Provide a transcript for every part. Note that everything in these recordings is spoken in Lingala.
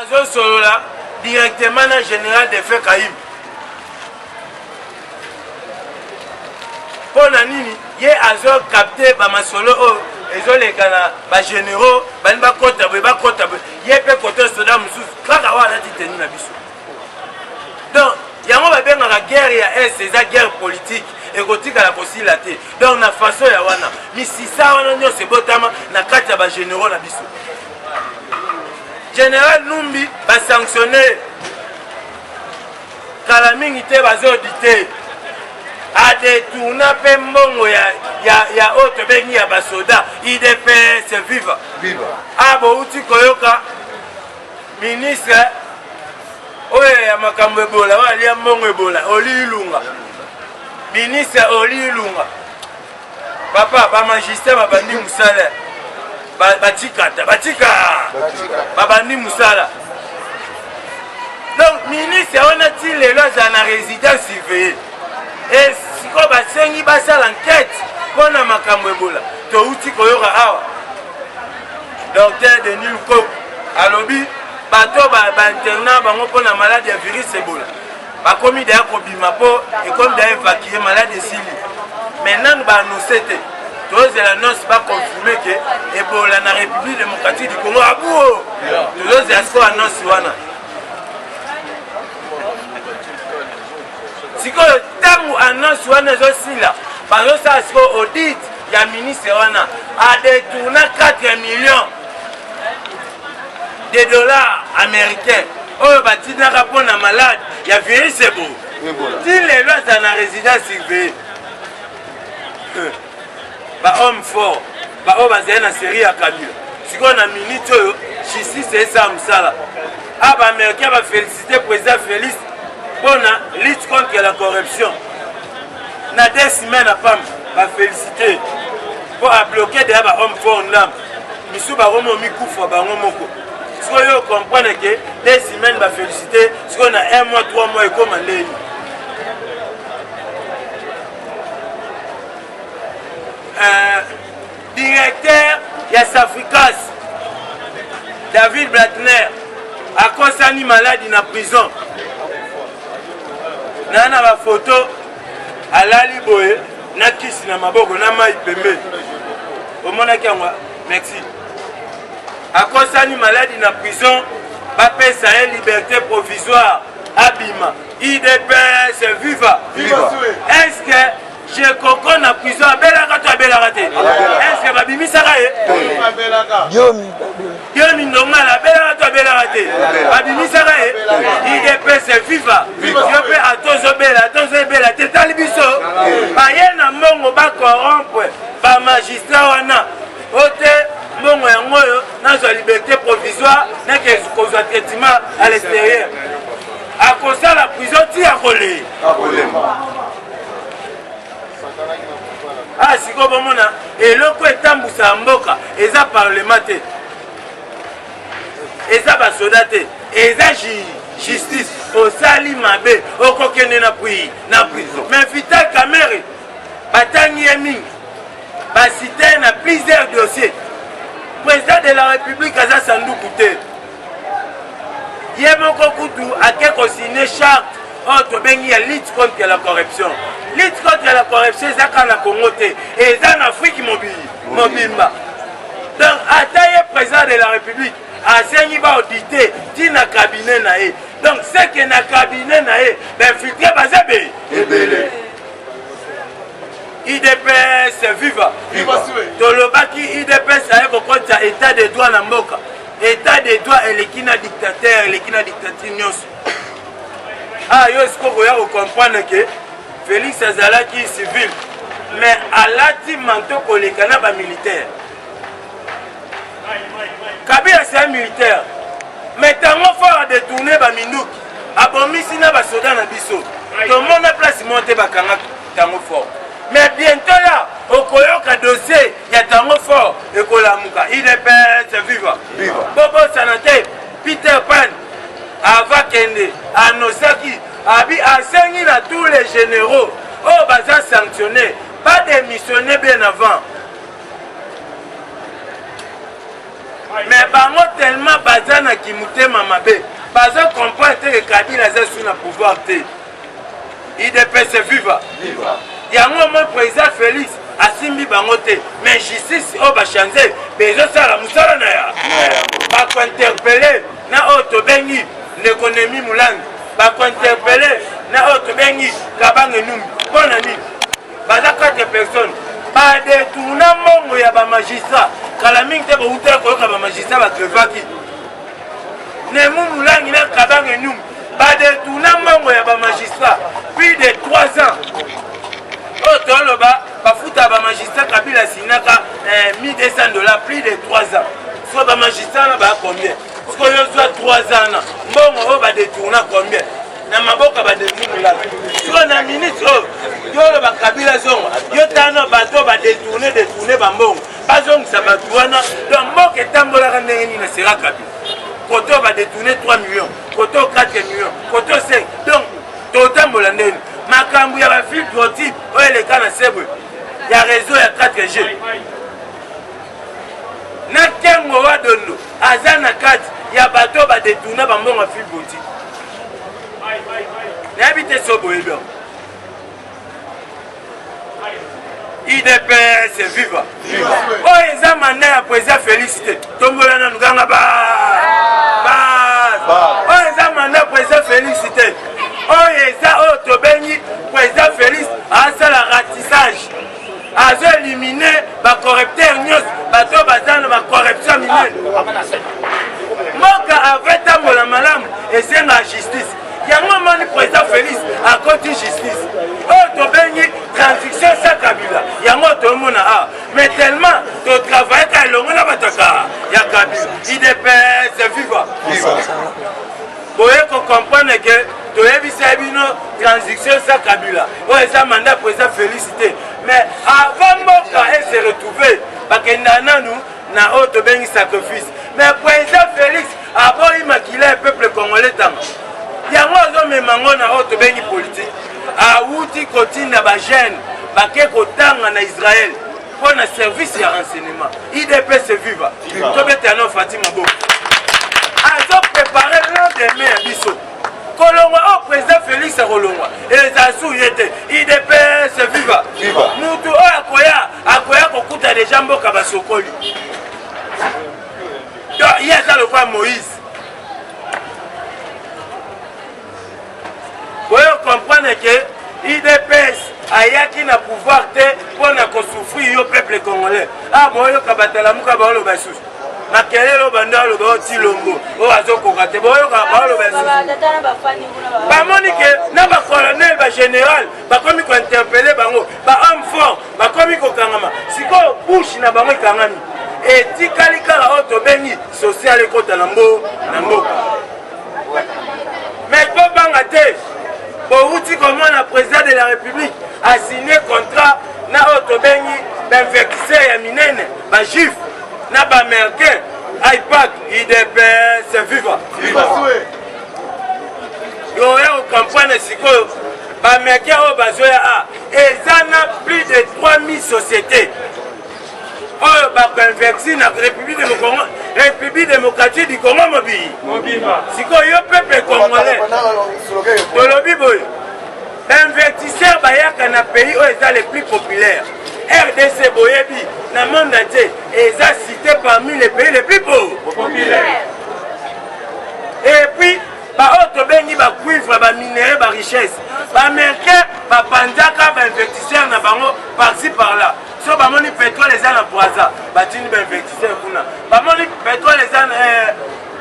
azo solola directement na général de fait Kaïm. Pour nini ye azo capter ba masolo o ezoleka na ba généraux bani ba kota ye pe kota soda mususu kaka wana titeni na biso. Donc yango ba benga la guerre ya c'est ça guerre politique et kotika la kosila te. Donc na façon ya wana misisa wana nyo se botama na kati ya ba généraux na biso. Général Numbi ba sanctionner kala mingi te bazo auditer a détourné pe mbongo ya autre bengi ya basoda IDPS viva abo uti koyoka ministre oye ya makambo ebola wali ya mbongo ebola Oli Ilunga ministre Oli Ilunga papa ba magistrat babandi musala batika babandi musala. Donc ministre on a-t-il les lois en résidence surveillée et si ko basengi basala enquête pona makambo ebola to uti koyoka awa docteur Denis Luko alobi bato ba internat bango pona malade ya virus ebola bakomi da kobima po et comme da évacuer malade sili maintenant ba annoncer te tous la noce ba confirmer que ebola na République démocratique du Congo abuo tous asko annonce wana siko tangu annonce wana zosila bazo sa siko audit ya ministre wana a détourné 4 millions de dollars américains oyo batinaka mpona malade ya virus ebola ti lelo aza na résidence surveillée bahomme fort baoyo bazali na série ya Kabila sikoyo na minute oyo justice eza mosala a baaméricain bafélicité président Félix mpona lutte contre la corruption na 2 semaines apam bafélicité mpo abloqué deya bahomme fort ndambo misu baromo mikufa bango moko sikoyo yo comprendre ke 2 semaines bafélicité sikoyo na 1 mois 3 mois ekoma ndeni directeur ya Safricas David Blatner akosani maladi na prison na ba photo alali boye na kisi na maboko na mai pembeni omonaki yango merci akosani maladi na prison bapesa ye liberté provisoire abima IDPS viva est-ce que je comprends na prison abelaka to abelaka te est-ce que babimisaka ye yomi normal abelaka to abelaka te babimisaka ye IDPS viva yo mpe atozobela te tali biso baye na mbongo bacorrompre bamagistrat wana ote mbongo yango oyo nazwa liberté provisoire neke kozwa traitement à l'extérieur akosala prison ti akolema siko bomona eloko etambusa mboka eza parlement te eza basoda te eza justice osali mabe okokende na prison mais Vital Kamerhe batangi ye mingi basite na plusieurs dossiers président de la république aza sanduku te ye moko kutu ake kosigne charte oyo tobengi ya lutte contre la corruption. Lutte contre la corruption eza kaka na Congo te eza na Afrique mobimba. Donc ata ye président de la république asengi baaudite ti na cabinet na ye. Donc ce que na cabinet na ye bainfiltre baza ebele IDPS viva tolobaki IDPS aye kokota état de droit na mboka état de droit eleki na dictateur eleki na dictature nyonso. Yo siko ya comprendre que Félix azalaki civil mais alati manto koleka na ba militaire. Kabila c'est un militaire mais tango fort de tourner ba minduki abomisi na ba soda na biso to mona place monte bakanga tango fort mais bientôt là okoyoka dossier ya tango fort ekolamuka IDPS viva bobo sanate Peter Pan avant kende anosaki abi asengi na tous les généraux oh baza sanctionné pas démissionner bien avant mais bango tellement baza na kimutema mabe baza comprendre que Kabila aza sous na pouvoir te IDPS viva yango mo président Félix asimbi bango te mais justice o ba changer bezo sala musala na ya ba ko interpeller na o to bengi l'économie Mulangi ba ko interpeller na o to bengi Kabange Numbi pona nini baza 4 personnes ba détourna mongo ya ba magistrat kala mingi te bo utela ko ba magistrat ba crevaki ne Mulangi na Kabange Numbi ba détourna mongo ya ba magistrat plus de 3 ans oh toloba ba futa ba magistrat Kabila sinaka $1200 plus de 3 ans so ba magistrat na ba combien parce que yo soit 3 ans mbongo ba détourna combien na maboka ba détourna so na ministre yo ba Kabila zongo yo tano bato ba détourner ba mbongo ba zongo sa ba tuana donc mboka tambola ndenge ni na sera Kabila koto ba détourner 3 millions koto 4 millions koto 5 donc to tambola ndenge makambu ya ba fil type oyo eleka na sebwe ya réseau ya 4G na kengo wa dondo aza na kati ya bato ba détourner ba mbongo fil type nayebi te so boyebi IDPS viva oyo eza manda ya président Félix te tombola na nganga oyo eza manda ya président Félix te oyo eza oyo tobengi président Félix asala ratissage azo éliminer bacorrupteur nyonso bato baza na bacorruption minene mboka avetambola malamu esenga justice yango moni président Félix akoti justice oyo tobengi transition sa Kabila yango tomona mais tellement totravaille ka elongo na bataka ya Kabila IDPS viva boye ko comprendre que toyebisa bino transition sa Kabila oyo eza mandat président Félix te mais avant mboka se retrouver bakenda nanu na oyo tobengi sacrifice mais président Félix aboyi makila peuple congolais tango yango azomemango na oyo tobengi politique awuti kotinda bagene bake kotanga na Israël mpo na service ya renseignement IDPS viva tobetano Fatima Bo azoprépare lendemain ya biso kolongwa oyo président Félix akolongwa ezasu ye te IDPS viva mutu oyo akoya kokuta deja mboka basokoli ye aza lokwa Moïse oyo comprendre que IDPS ayaki na pouvoir te mpona kosouffrir yo peuple congolais boyoka batalamuka baoloba susu makelelo banda aloba oti longo oyo azokoka te boyoka baoloba susu bamoni ke na bacolonel bagénéral bakomi kointerpele bango bahomme fort bakomi kokangama sikoyo bush na bango ekangami etikali kaka oyo tobengi social ekota na mboka mais tobanga te bouti comment le président de la République a signé contrat na otobengi d'investisseur ya minene ba juif na ba américain iPad IDPS viva yo ya comprendre sikoyo ba américain o bazoya ezana plus de 3000 sociétés oyo ba investir na République démocratique du Congo mobimba sikoyo yo peuple congolais tolobi boyo investisseur bayaka na pays oyo eza les plus populaires RDC boyebi na monde entier eza cité parmi les pays les plus populaires et puis baoyo tobengi bacuivre baminere barichesse baaméricain bapanzaka bainvestisseur na bango parci par là so bamoni pétrole eza na Brazza batindi bainvestisseur kuna bamoni pétrole eza na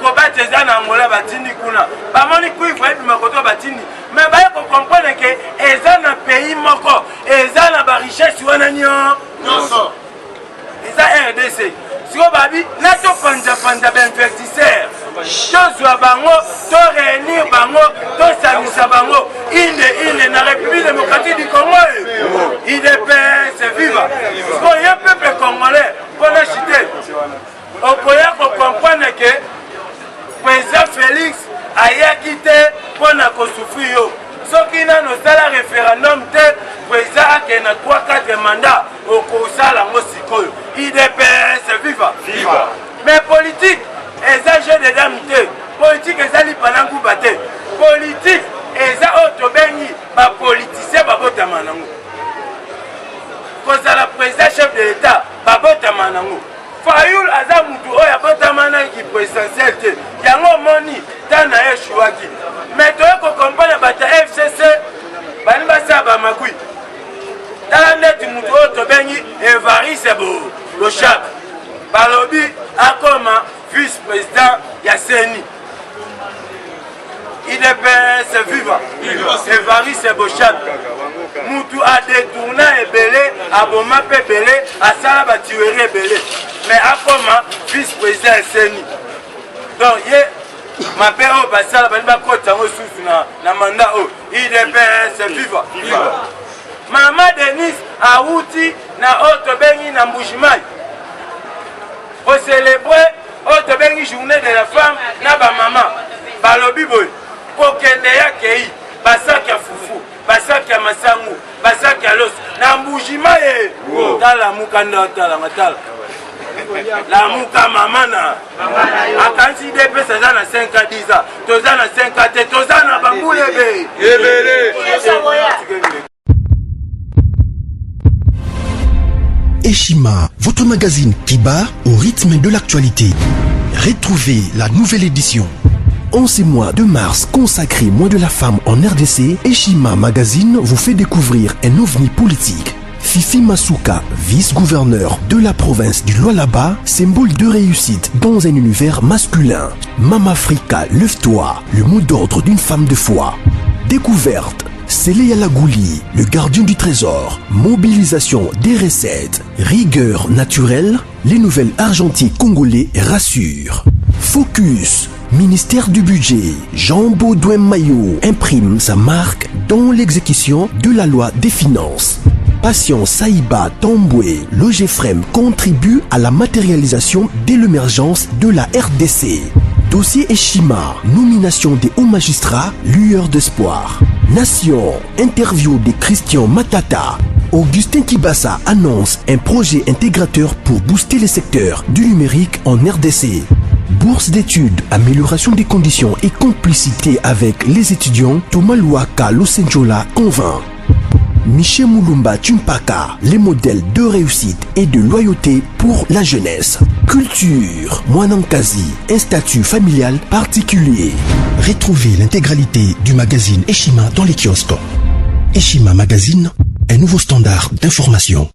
cobalt eza na Angola batindi kuna bamoni cuivre epi makoto batindi mais baye kocomprendre ke eza na pays moko eza na barichesse wana nyonso eza RDC siko babi na topanza bainvestisseur tozwa bango toréunir bango tosangisa bango inde na République démocratique du Congo IDPS viva siko ye peuple congolais mpona chite okoya kocomprendre ke président Félix ayaki te mpona kosouffrir yo soki nano osala référendum te président ake na 3-4 mandat okosala yango sikoyo IDPS viva Mais politique, eza jeu de dame te. Politique, eza li panangu bate. Politique, eza otobengi, ba politicien babota manangu. Koza la président chef de l'État, babota manangu. Fayoul aza mutu oya bota manangi présidentiel te. Yango moni, tana ye chouaki. Mais toye ko kompana bata FCC, bani basa ba makui. Tala neti mutu otobengi, Evariste Bochab. Balobi akoma vice-président Yasseni. IDPS viva. Evariste Bochab. Moutou a détourné Ebele, Aboma Pebele, Asala Batuere Ebele. Mais akoma vice-président Yasseni. Donc, ma père au Basala, Baniba Kota, na mandat au IDPS viva. Maman Denise a outi na Otobengi na Mbujimai. Pour célébrer Otobengi journée de la femme na ba maman. Balobi boy. Pour kende ya kei. Basaki ya fufu. Basaki ya masangu. Basaki ya los. Na Mbujimai. Tala mukanda tala matala. La muka mamana. Akansi de pesa na 5 à 10 ans. Toza na 5 à te. Toza na bambule be. Ebele. Eshima, votre magazine qui bat au rythme de l'actualité. Retrouvez la nouvelle édition. En ces mois de mars consacré mois de la femme en RDC, Eshima Magazine vous fait découvrir un ovni politique. Fifi Masuka, vice-gouverneur de la province du Lualaba, symbole de réussite dans un univers masculin. Mama Africa, lève-toi, le mot d'ordre d'une femme de foi. Découverte. Sélé Alagouli, le gardien du trésor, mobilisation des recettes, rigueur naturelle, les nouvelles argentiers congolais rassurent. Focus, ministère du budget, Jean Baudouin Maillot imprime sa marque dans l'exécution de la loi des finances. Patient Saïba Tamboué, l'OGFREM contribue à la matérialisation de l'émergence de la RDC. Dossier Eshima, nomination des hauts magistrats, lueur d'espoir. Nation, interview de Christian Matata. Augustin Kibassa annonce un projet intégrateur pour booster les secteurs du numérique en RDC. Bourse d'études, amélioration des conditions et complicité avec les étudiants, Thomas Luaka Losenjola convainc. Michel Moulumba Tumpaka, les modèles de réussite et de loyauté pour la jeunesse. Culture, Mwanankazi, un statut familial particulier. Retrouvez l'intégralité du magazine Eshima dans les kiosques. Eshima Magazine, un nouveau standard d'information.